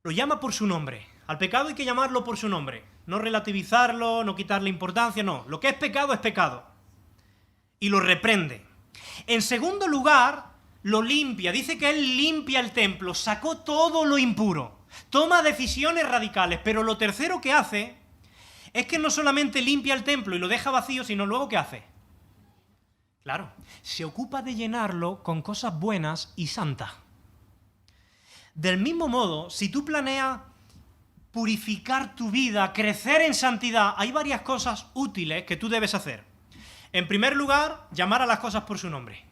[SPEAKER 2] Lo llama por su nombre. Al pecado hay que llamarlo por su nombre. No relativizarlo, no quitarle importancia, no. Lo que es pecado es pecado. Y lo reprende. En segundo lugar, lo limpia. Dice que él limpia el templo, sacó todo lo impuro. Toma decisiones radicales, pero lo tercero que hace es que no solamente limpia el templo y lo deja vacío, sino luego ¿qué hace? Claro, se ocupa de llenarlo con cosas buenas y santas. Del mismo modo, si tú planeas purificar tu vida, crecer en santidad, hay varias cosas útiles que tú debes hacer. En primer lugar, llamar a las cosas por su nombre.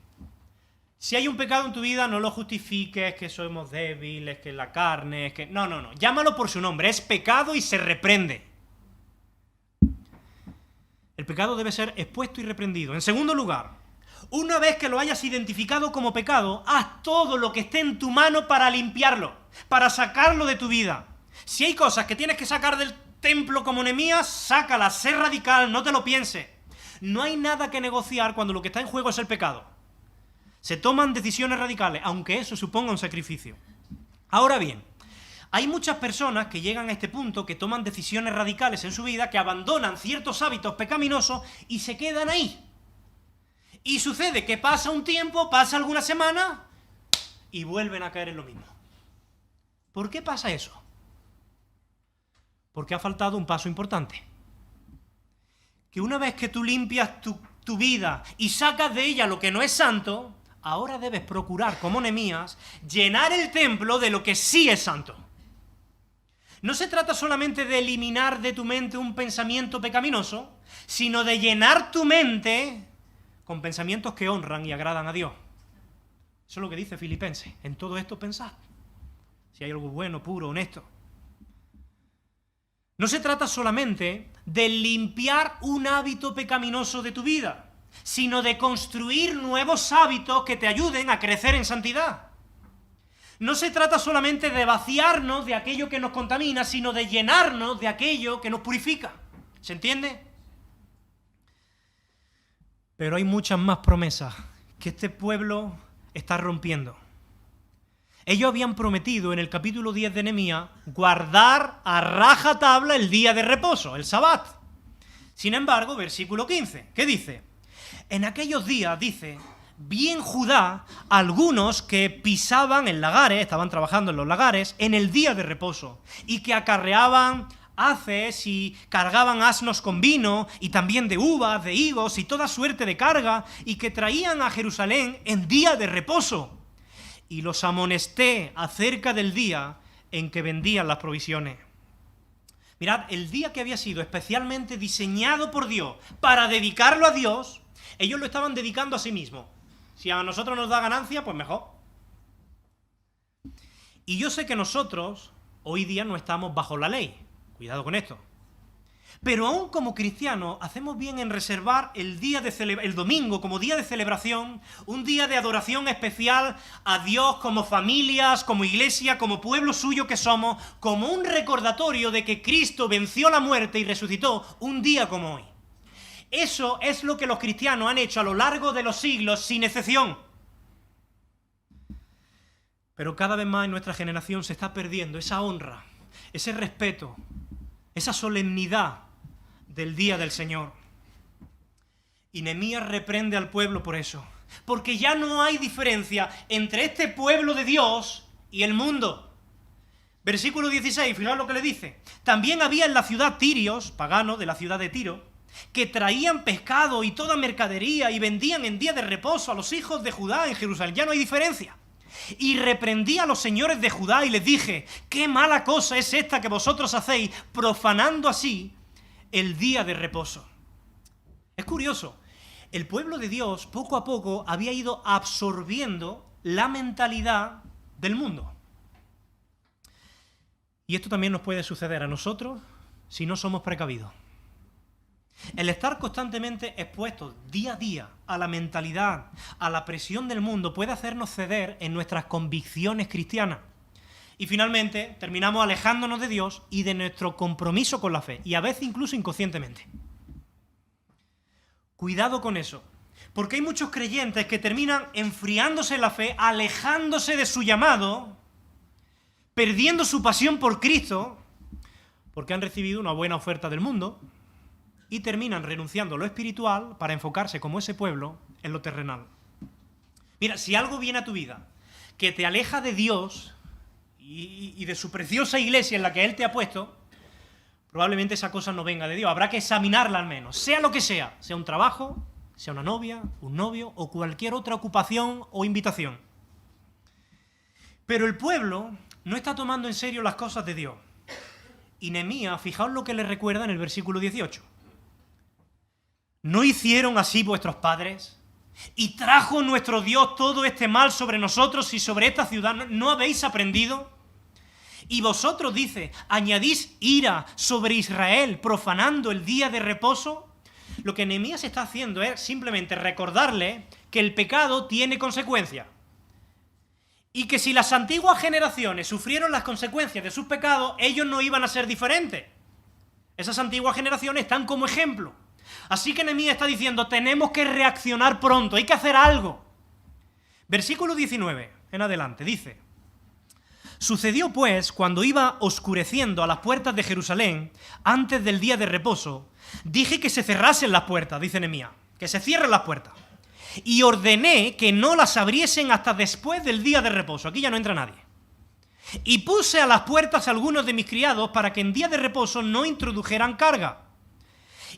[SPEAKER 2] Si hay un pecado en tu vida, no lo justifiques, que somos débiles, que la carne, es que... No. Llámalo por su nombre. Es pecado y se reprende. El pecado debe ser expuesto y reprendido. En segundo lugar, una vez que lo hayas identificado como pecado, haz todo lo que esté en tu mano para limpiarlo, para sacarlo de tu vida. Si hay cosas que tienes que sacar del templo como Nehemías, sácalas, sé radical, no te lo pienses. No hay nada que negociar cuando lo que está en juego es el pecado. Se toman decisiones radicales, aunque eso suponga un sacrificio. Ahora bien, hay muchas personas que llegan a este punto, que toman decisiones radicales en su vida, que abandonan ciertos hábitos pecaminosos y se quedan ahí. Y sucede que pasa un tiempo, pasa alguna semana y vuelven a caer en lo mismo. ¿Por qué pasa eso? Porque ha faltado un paso importante. Que una vez que tú limpias tu vida y sacas de ella lo que no es santo, ahora debes procurar, como Nehemías, llenar el templo de lo que sí es santo. No se trata solamente de eliminar de tu mente un pensamiento pecaminoso, sino de llenar tu mente con pensamientos que honran y agradan a Dios. Eso es lo que dice Filipenses. En todo esto pensad. Si hay algo bueno, puro, honesto. No se trata solamente de limpiar un hábito pecaminoso de tu vida, sino de construir nuevos hábitos que te ayuden a crecer en santidad. No se trata solamente de vaciarnos de aquello que nos contamina, sino de llenarnos de aquello que nos purifica. ¿Se entiende? Pero hay muchas más promesas que este pueblo está rompiendo. Ellos habían prometido en el capítulo 10 de Nehemías guardar a rajatabla el día de reposo, el Sabbat. Sin embargo, versículo 15, ¿qué dice? En aquellos días, dice, vi en Judá algunos que pisaban en lagares, estaban trabajando en los lagares, en el día de reposo, y que acarreaban haces y cargaban asnos con vino, y también de uvas, de higos, y toda suerte de carga, y que traían a Jerusalén en día de reposo. Y los amonesté acerca del día en que vendían las provisiones. Mirad, el día que había sido especialmente diseñado por Dios para dedicarlo a Dios, ellos lo estaban dedicando a sí mismos. Si a nosotros nos da ganancia, pues mejor. Y yo sé que nosotros hoy día no estamos bajo la ley. Cuidado con esto. Pero aún como cristianos hacemos bien en reservar el domingo como día de celebración, un día de adoración especial a Dios como familias, como iglesia, como pueblo suyo que somos, como un recordatorio de que Cristo venció la muerte y resucitó un día como hoy. Eso es lo que los cristianos han hecho a lo largo de los siglos sin excepción. Pero cada vez más en nuestra generación se está perdiendo esa honra, ese respeto, esa solemnidad del día del Señor. Y Nehemías reprende al pueblo por eso, porque ya no hay diferencia entre este pueblo de Dios y el mundo. Versículo 16, fijaos lo que le dice. También había en la ciudad tirios, paganos de la ciudad de Tiro, que traían pescado y toda mercadería y vendían en día de reposo a los hijos de Judá en Jerusalén. Ya no hay diferencia. Y reprendí a los señores de Judá y les dije: qué mala cosa es esta que vosotros hacéis, profanando así el día de reposo. Es curioso, el pueblo de Dios poco a poco había ido absorbiendo la mentalidad del mundo. Y esto también nos puede suceder a nosotros si no somos precavidos. El estar constantemente expuestos día a día a la mentalidad, a la presión del mundo, puede hacernos ceder en nuestras convicciones cristianas. Y finalmente terminamos alejándonos de Dios y de nuestro compromiso con la fe, y a veces incluso inconscientemente. Cuidado con eso, porque hay muchos creyentes que terminan enfriándose en la fe, alejándose de su llamado, perdiendo su pasión por Cristo, porque han recibido una buena oferta del mundo, y terminan renunciando a lo espiritual para enfocarse, como ese pueblo, en lo terrenal. Mira, si algo viene a tu vida que te aleja de Dios y de su preciosa iglesia en la que Él te ha puesto, probablemente esa cosa no venga de Dios. Habrá que examinarla al menos, sea lo que sea un trabajo, sea una novia, un novio o cualquier otra ocupación o invitación. Pero el pueblo no está tomando en serio las cosas de Dios. Y Nehemías, fijaos lo que le recuerda en el versículo 18. ¿No hicieron así vuestros padres? ¿Y trajo nuestro Dios todo este mal sobre nosotros y sobre esta ciudad? ¿No habéis aprendido? Y vosotros, dice, añadís ira sobre Israel, profanando el día de reposo. Lo que Nehemías está haciendo es simplemente recordarle que el pecado tiene consecuencias. Y que si las antiguas generaciones sufrieron las consecuencias de sus pecados, ellos no iban a ser diferentes. Esas antiguas generaciones están como ejemplo. Así que Nehemías está diciendo, tenemos que reaccionar pronto, hay que hacer algo. Versículo 19, en adelante, dice: sucedió pues, cuando iba oscureciendo a las puertas de Jerusalén, antes del día de reposo, dije que se cerrasen las puertas, dice Nehemías, que se cierren las puertas. Y ordené que no las abriesen hasta después del día de reposo. Aquí ya no entra nadie. Y puse a las puertas a algunos de mis criados para que en día de reposo no introdujeran carga.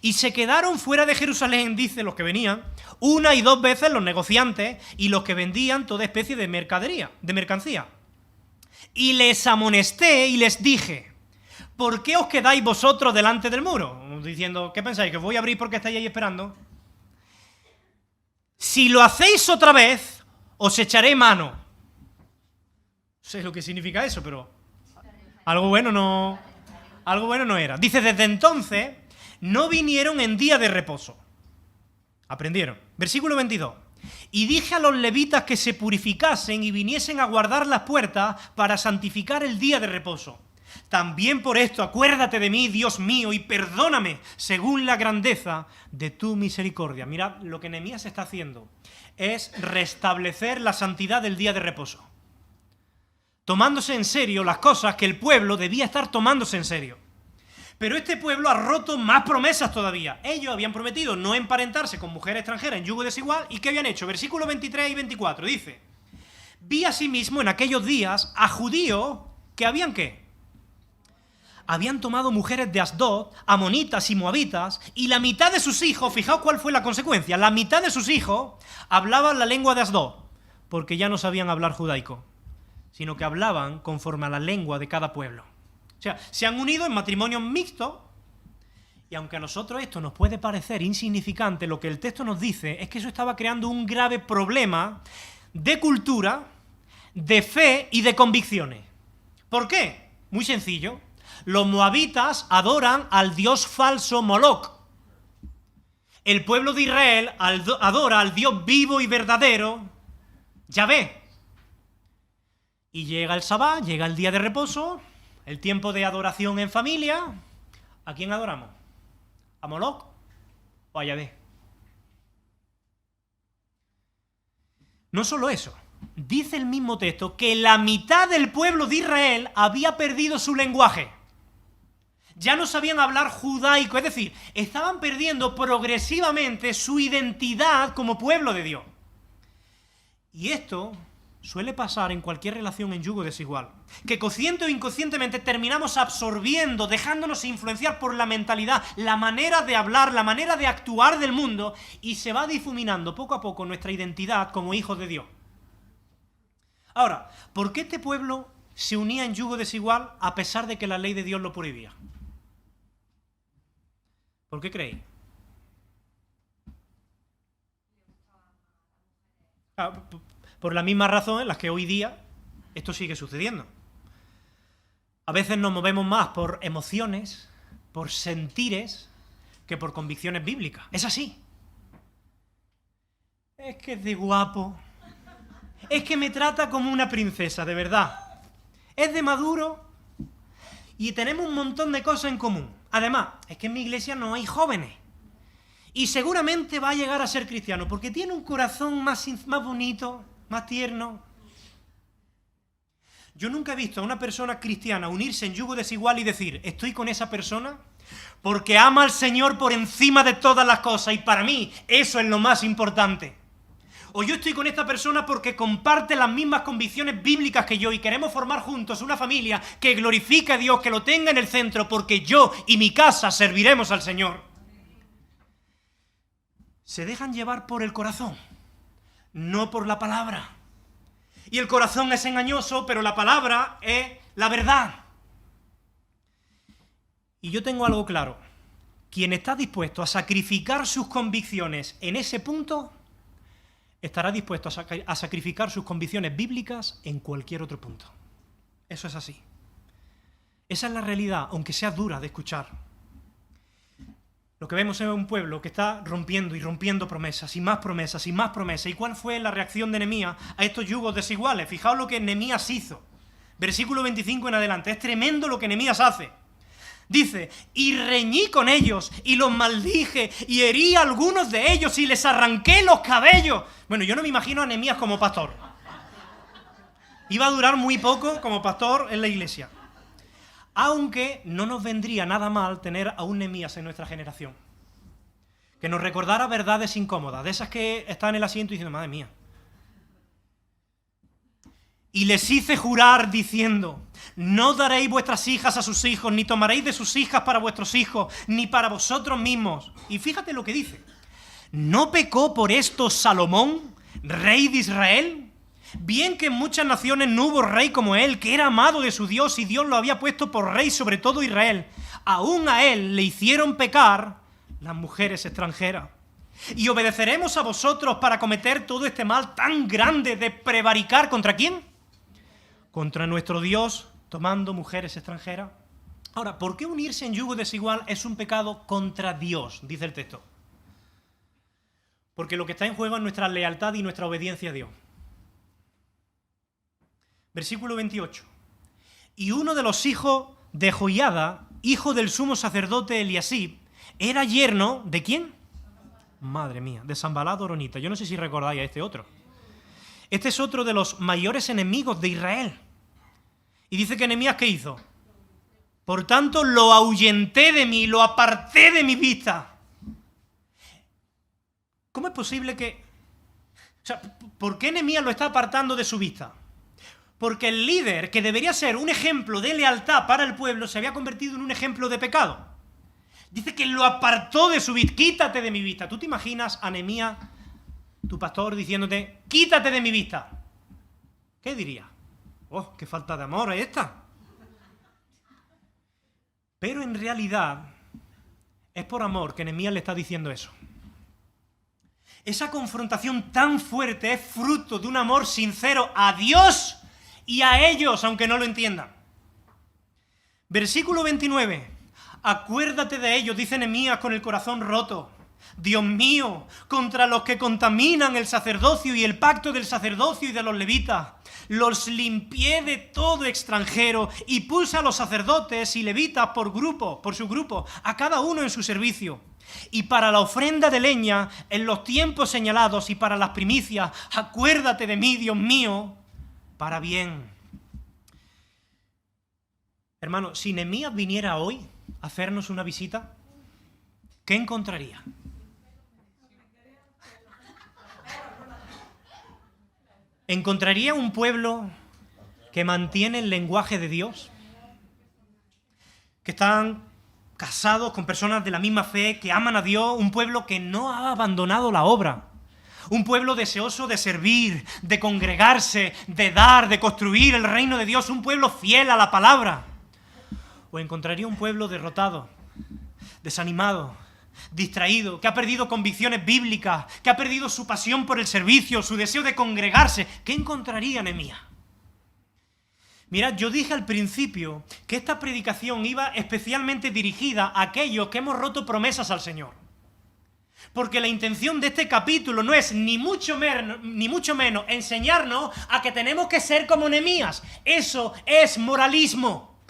[SPEAKER 2] Y se quedaron fuera de Jerusalén, dice, los que venían, 1 y 2 veces los negociantes y los que vendían toda especie de mercancía. Y les amonesté y les dije: ¿por qué os quedáis vosotros delante del muro? Diciendo, ¿qué pensáis? ¿Que os voy a abrir porque estáis ahí esperando? Si lo hacéis otra vez, os echaré mano. No sé lo que significa eso, pero algo bueno no era. Dice, desde entonces no vinieron en día de reposo. Aprendieron. Versículo 22. Y dije a los levitas que se purificasen y viniesen a guardar las puertas para santificar el día de reposo. También por esto acuérdate de mí, Dios mío, y perdóname según la grandeza de tu misericordia. Mirad, lo que Nehemías está haciendo es restablecer la santidad del día de reposo, tomándose en serio las cosas que el pueblo debía estar tomándose en serio. Pero este pueblo ha roto más promesas todavía. Ellos habían prometido no emparentarse con mujer extranjera en yugo desigual. ¿Y qué habían hecho? Versículos 23 y 24 dice: vi asimismo en aquellos días a judíos que habían ¿qué? Habían tomado mujeres de Asdod, amonitas y moabitas, y la mitad de sus hijos, fijaos cuál fue la consecuencia, la mitad de sus hijos hablaban la lengua de Asdod, porque ya no sabían hablar judaico, sino que hablaban conforme a la lengua de cada pueblo. O sea, se han unido en matrimonios mixtos, y aunque a nosotros esto nos puede parecer insignificante, lo que el texto nos dice es que eso estaba creando un grave problema de cultura, de fe y de convicciones. ¿Por qué? Muy sencillo. Los moabitas adoran al dios falso Moloc. El pueblo de Israel adora al Dios vivo y verdadero, Yahvé. Y llega el Sabá, llega el día de reposo, el tiempo de adoración en familia. ¿A quién adoramos? ¿A Moloc o a Yahvé? No solo eso, dice el mismo texto que la mitad del pueblo de Israel había perdido su lenguaje. Ya no sabían hablar judaico, es decir, estaban perdiendo progresivamente su identidad como pueblo de Dios. Y esto suele pasar en cualquier relación en yugo desigual, que consciente o inconscientemente terminamos absorbiendo, dejándonos influenciar por la mentalidad, la manera de hablar, la manera de actuar del mundo, y se va difuminando poco a poco nuestra identidad como hijos de Dios. Ahora, ¿por qué este pueblo se unía en yugo desigual a pesar de que la ley de Dios lo prohibía? ¿Por qué creéis? Por la misma razón en la que hoy día esto sigue sucediendo. A veces nos movemos más por emociones, por sentires, que por convicciones bíblicas. Es así. Es que es de guapo. Es que me trata como una princesa, de verdad. Es de maduro y tenemos un montón de cosas en común. Además, es que en mi iglesia no hay jóvenes. Y seguramente va a llegar a ser cristiano, porque tiene un corazón más bonito, más tierno. Yo nunca he visto a una persona cristiana unirse en yugo desigual y decir, estoy con esa persona porque ama al Señor por encima de todas las cosas, y para mí eso es lo más importante. O yo estoy con esta persona porque comparte las mismas convicciones bíblicas que yo y queremos formar juntos una familia que glorifique a Dios, que lo tenga en el centro, porque yo y mi casa serviremos al Señor. Se dejan llevar por el corazón, no por la palabra. Y el corazón es engañoso, pero la palabra es la verdad. Y yo tengo algo claro. Quien está dispuesto a sacrificar sus convicciones en ese punto, estará dispuesto a sacrificar sus convicciones bíblicas en cualquier otro punto. Eso es así. Esa es la realidad, aunque sea dura de escuchar. Lo que vemos es un pueblo que está rompiendo y rompiendo promesas, y más promesas, y más promesas. ¿Y cuál fue la reacción de Nehemías a estos yugos desiguales? Fijaos lo que Nehemías hizo. Versículo 25 en adelante. Es tremendo lo que Nehemías hace. Dice, y reñí con ellos, y los maldije, y herí a algunos de ellos, y les arranqué los cabellos. Bueno, yo no me imagino a Nehemías como pastor. Iba a durar muy poco como pastor en la iglesia. Aunque no nos vendría nada mal tener a un Nehemías en nuestra generación, que nos recordara verdades incómodas, de esas que están en el asiento diciendo, madre mía. Y les hice jurar diciendo, no daréis vuestras hijas a sus hijos, ni tomaréis de sus hijas para vuestros hijos, ni para vosotros mismos. Y fíjate lo que dice. ¿No pecó por esto Salomón, rey de Israel? Bien que en muchas naciones no hubo rey como él, que era amado de su Dios, y Dios lo había puesto por rey sobre todo Israel. Aún a él le hicieron pecar las mujeres extranjeras. Y obedeceremos a vosotros para cometer todo este mal tan grande de prevaricar ¿contra quién? Contra nuestro Dios, tomando mujeres extranjeras. Ahora, ¿por qué unirse en yugo desigual es un pecado contra Dios? Dice el texto. Porque lo que está en juego es nuestra lealtad y nuestra obediencia a Dios. Versículo 28. Y uno de los hijos de Joiada, hijo del sumo sacerdote Eliasib, era yerno ¿de quién? Madre mía, de Sanbalat Horonita. Yo no sé si recordáis a este otro. Este es otro de los mayores enemigos de Israel. Y dice que Nehemías, ¿qué hizo? Por tanto, lo ahuyenté de mí, lo aparté de mi vista. ¿Cómo es posible que... O sea, ¿por qué Nehemías lo está apartando de su vista? Porque el líder, que debería ser un ejemplo de lealtad para el pueblo, se había convertido en un ejemplo de pecado. Dice que lo apartó de su vista. Quítate de mi vista. ¿Tú te imaginas a Nehemías, tu pastor, diciéndote, quítate de mi vista? ¿Qué diría? ¡Oh, qué falta de amor es esta! Pero en realidad es por amor que Nehemías le está diciendo eso. Esa confrontación tan fuerte es fruto de un amor sincero a Dios y a ellos, aunque no lo entiendan. Versículo 29. Acuérdate de ellos, dice Nehemías con el corazón roto. Dios mío, contra los que contaminan el sacerdocio y el pacto del sacerdocio y de los levitas, los limpié de todo extranjero y puse a los sacerdotes y levitas por grupo, por su grupo, a cada uno en su servicio. Y para la ofrenda de leña, en los tiempos señalados y para las primicias, acuérdate de mí, Dios mío, para bien. Hermano, si Nehemías viniera hoy a hacernos una visita, ¿qué encontraría? ¿Encontraría un pueblo que mantiene el lenguaje de Dios? Que están casados con personas de la misma fe, que aman a Dios, un pueblo que no ha abandonado la obra, un pueblo deseoso de servir, de congregarse, de dar, de construir el reino de Dios, un pueblo fiel a la palabra. ¿O encontraría un pueblo derrotado, desanimado, distraído, que ha perdido convicciones bíblicas, que ha perdido su pasión por el servicio, su deseo de congregarse? ¿Qué encontraría Nehemías? Mirad, yo dije al principio que esta predicación iba especialmente dirigida a aquellos que hemos roto promesas al Señor. Porque la intención de este capítulo no es ni mucho menos enseñarnos a que tenemos que ser como Nehemías. Eso es moralismo.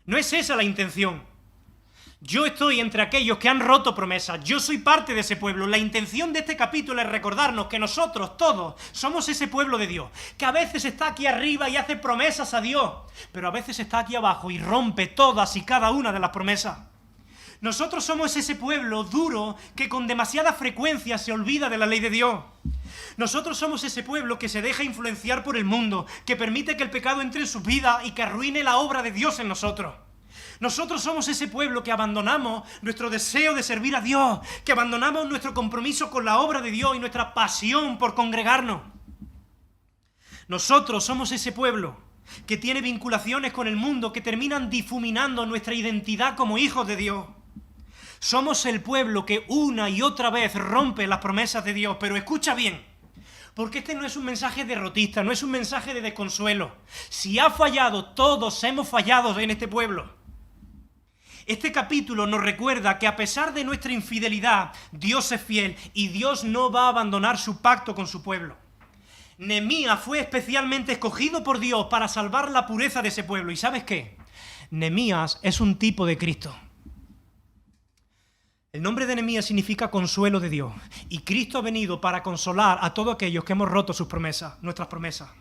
[SPEAKER 2] No es esa la intención. Yo estoy entre aquellos que han roto promesas. Yo soy parte de ese pueblo. La intención de este capítulo es recordarnos que nosotros todos somos ese pueblo de Dios, que a veces está aquí arriba y hace promesas a Dios, pero a veces está aquí abajo y rompe todas y cada una de las promesas. Nosotros somos ese pueblo duro que con demasiada frecuencia se olvida de la ley de Dios. Nosotros somos ese pueblo que se deja influenciar por el mundo, que permite que el pecado entre en su vida y que arruine la obra de Dios en nosotros. Nosotros somos ese pueblo que abandonamos nuestro deseo de servir a Dios, que abandonamos nuestro compromiso con la obra de Dios y nuestra pasión por congregarnos. Nosotros somos ese pueblo que tiene vinculaciones con el mundo que terminan difuminando nuestra identidad como hijos de Dios. Somos el pueblo que una y otra vez rompe las promesas de Dios, pero escucha bien, porque este no es un mensaje derrotista, no es un mensaje de desconsuelo. Si ha fallado, todos hemos fallado en este pueblo. Este capítulo nos recuerda que a pesar de nuestra infidelidad, Dios es fiel y Dios no va a abandonar su pacto con su pueblo. Nehemías fue especialmente escogido por Dios para salvar la pureza de ese pueblo. ¿Y sabes qué? Nehemías es un tipo de Cristo. El nombre de Nehemías significa consuelo de Dios. Y Cristo ha venido para consolar a todos aquellos que hemos roto sus promesas, nuestras promesas.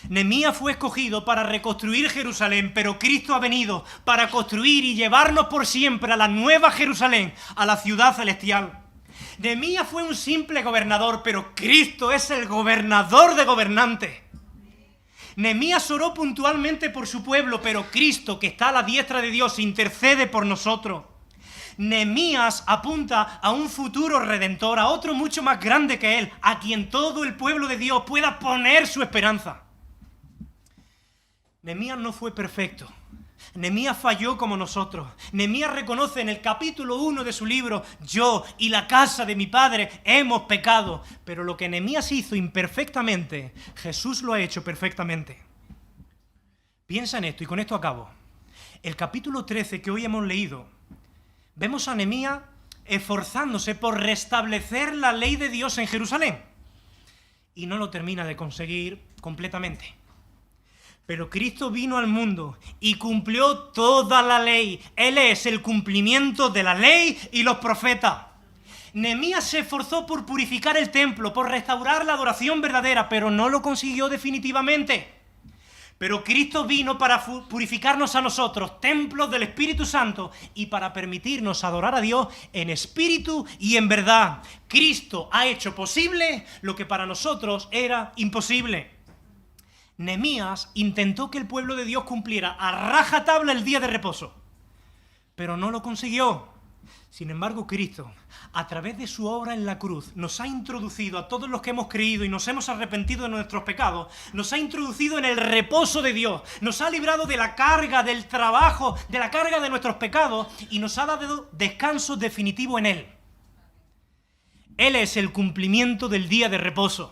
[SPEAKER 2] Nehemías fue escogido para reconstruir Jerusalén, pero Cristo ha venido para construir y llevarnos por siempre a la nueva Jerusalén, a la ciudad celestial. Nehemías fue un simple gobernador, pero Cristo es el gobernador de gobernantes. Nehemías oró puntualmente por su pueblo, pero Cristo, que está a la diestra de Dios, intercede por nosotros. Nehemías apunta a un futuro redentor, a otro mucho más grande que él, a quien todo el pueblo de Dios pueda poner su esperanza. Nehemías no fue perfecto. Nehemías falló como nosotros. Nehemías reconoce en el capítulo 1 de su libro: yo y la casa de mi padre hemos pecado. Pero lo que Nehemías hizo imperfectamente, Jesús lo ha hecho perfectamente. Piensa en esto y con esto acabo. El capítulo 13 que hoy hemos leído, vemos a Nehemías esforzándose por restablecer la ley de Dios en Jerusalén. Y no lo termina de conseguir completamente. Pero Cristo vino al mundo y cumplió toda la ley. Él es el cumplimiento de la ley y los profetas. Nehemías se esforzó por purificar el templo, por restaurar la adoración verdadera, pero no lo consiguió definitivamente. Pero Cristo vino para purificarnos a nosotros, templos del Espíritu Santo, y para permitirnos adorar a Dios en espíritu y en verdad. Cristo ha hecho posible lo que para nosotros era imposible. Nehemías intentó que el pueblo de Dios cumpliera a rajatabla el día de reposo, pero no lo consiguió. Sin embargo, Cristo, a través de su obra en la cruz, nos ha introducido a todos los que hemos creído y nos hemos arrepentido de nuestros pecados, nos ha introducido en el reposo de Dios, nos ha librado de la carga del trabajo, de la carga de nuestros pecados y nos ha dado descanso definitivo en Él. Él es el cumplimiento del día de reposo.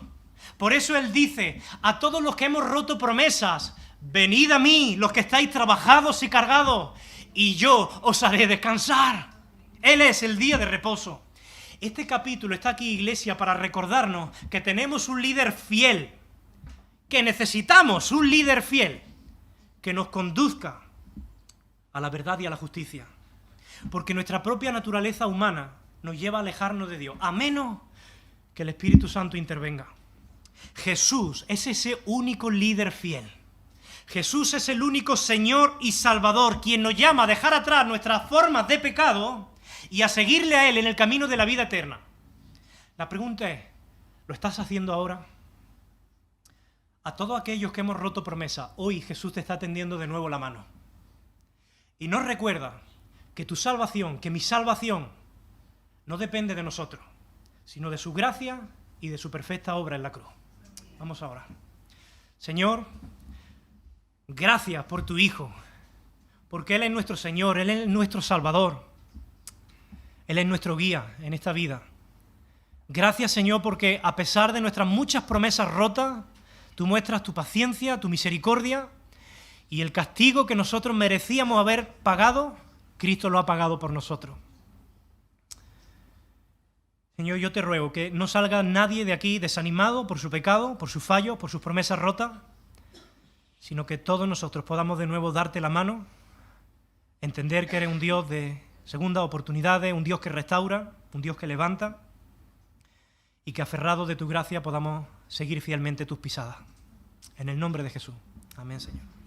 [SPEAKER 2] Por eso Él dice a todos los que hemos roto promesas: venid a mí, los que estáis trabajados y cargados, y yo os haré descansar. Él es el día de reposo. Este capítulo está aquí, iglesia, para recordarnos que tenemos un líder fiel, que necesitamos un líder fiel que nos conduzca a la verdad y a la justicia. Porque nuestra propia naturaleza humana nos lleva a alejarnos de Dios, a menos que el Espíritu Santo intervenga. Jesús es ese único líder fiel. Jesús es el único Señor y Salvador, quien nos llama a dejar atrás nuestras formas de pecado y a seguirle a Él en el camino de la vida eterna. La pregunta es, ¿lo estás haciendo ahora? A todos aquellos que hemos roto promesa, hoy Jesús te está tendiendo de nuevo la mano. Y nos recuerda que tu salvación, que mi salvación, no depende de nosotros, sino de su gracia y de su perfecta obra en la cruz. Vamos a orar. Señor, gracias por tu Hijo, porque Él es nuestro Señor, Él es nuestro Salvador, Él es nuestro guía en esta vida. Gracias, Señor, porque a pesar de nuestras muchas promesas rotas, tú muestras tu paciencia, tu misericordia, y el castigo que nosotros merecíamos haber pagado, Cristo lo ha pagado por nosotros. Señor, yo te ruego que no salga nadie de aquí desanimado por su pecado, por su fallo, por sus promesas rotas, sino que todos nosotros podamos de nuevo darte la mano, entender que eres un Dios de segundas oportunidades, un Dios que restaura, un Dios que levanta, y que aferrados de tu gracia podamos seguir fielmente tus pisadas. En el nombre de Jesús. Amén, Señor.